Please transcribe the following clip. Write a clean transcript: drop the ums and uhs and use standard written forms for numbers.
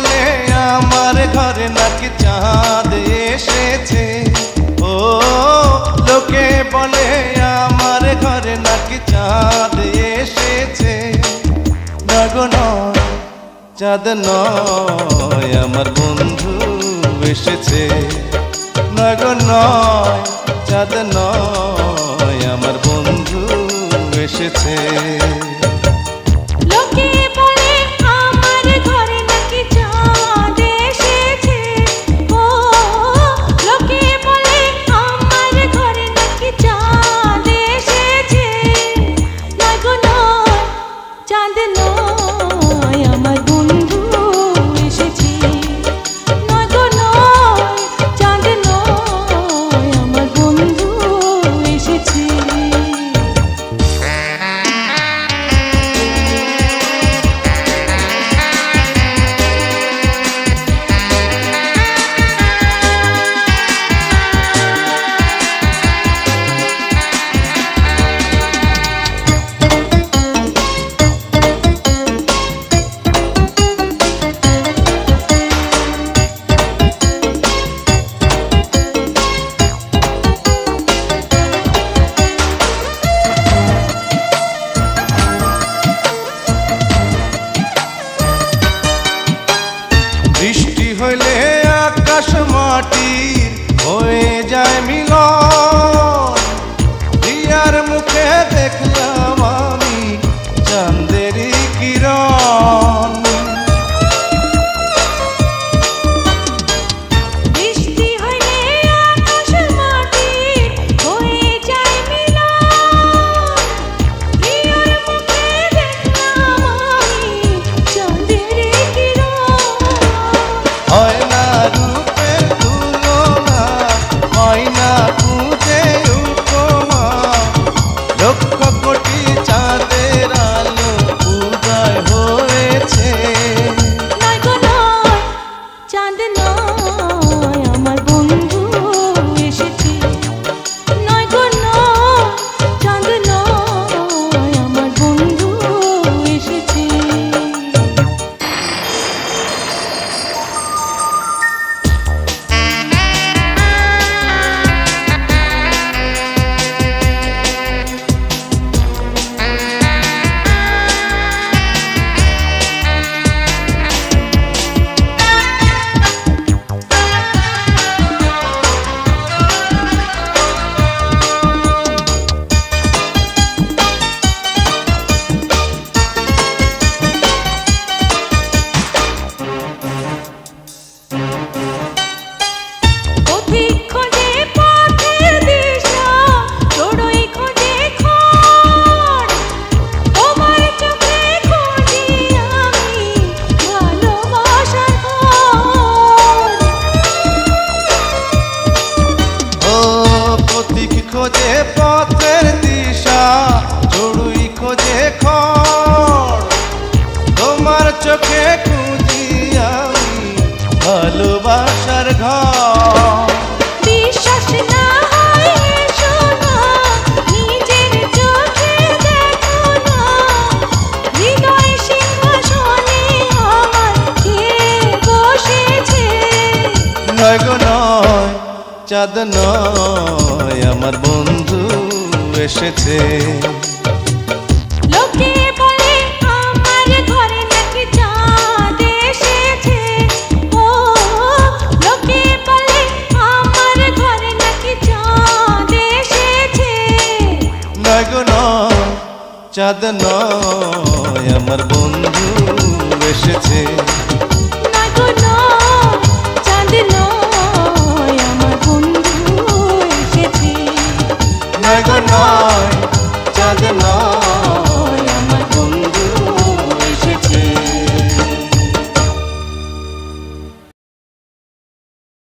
বলে আমার ঘরে নাকি চাঁদ এসেছে, ও লোকে বলে আমার ঘরে নাকি চাঁদ এসেছে। নগো নয় চাঁদ নয় আমার বন্ধু এসেছে, নগো নয় চাঁদ নয় আমার বন্ধু এসেছে। বৃষ্টি হইলে আকাশ মাটির হয়ে যায় মিলন, প্রিয়ার মুখে দেখলাম আমি চাঁদেরই কিরণ। বৃষ্টি হইলে আকাশ মাটির হয়ে যায় মিলন, প্রিয়ার মুখে দেখলাম আমি চাঁদেরই কিরণ। হয় না রূপের তুলনা, হয় না খুঁজে উপমা, লক্ষ কোটি চাঁদের আলো উদয় হয়েছে। নয় গো নয় চাঁদ নয় আমার বন্ধু এসেছে, নয় গো নয় চাঁদ নয় আমার বন্ধু এসেছে। খোঁজে পথের দিশা, চড়ুই খোঁজে খড়, তোমার চোখে খুঁজি আমি ভালোবাসার ঘর। বিশ্বাস না হয় এসো না, নিজের চোখে দেখো না, হৃদয় সিংহাসনে আমার কে বসেছে। নয় গো নয় চাঁদ নয় আমার বন্ধু এসেছে। লোকে বলে আমার ঘরে নাকি চাঁদ এসেছে, ও লোকে বলে আমার ঘরে নাকি চাঁদ এসেছে। নয় গো নয় চাঁদ নয় আমার বন্ধু এসেছে, নয় গো নয় চাঁদ নয় আমার বন্ধু এসেছে। নয় গো নয়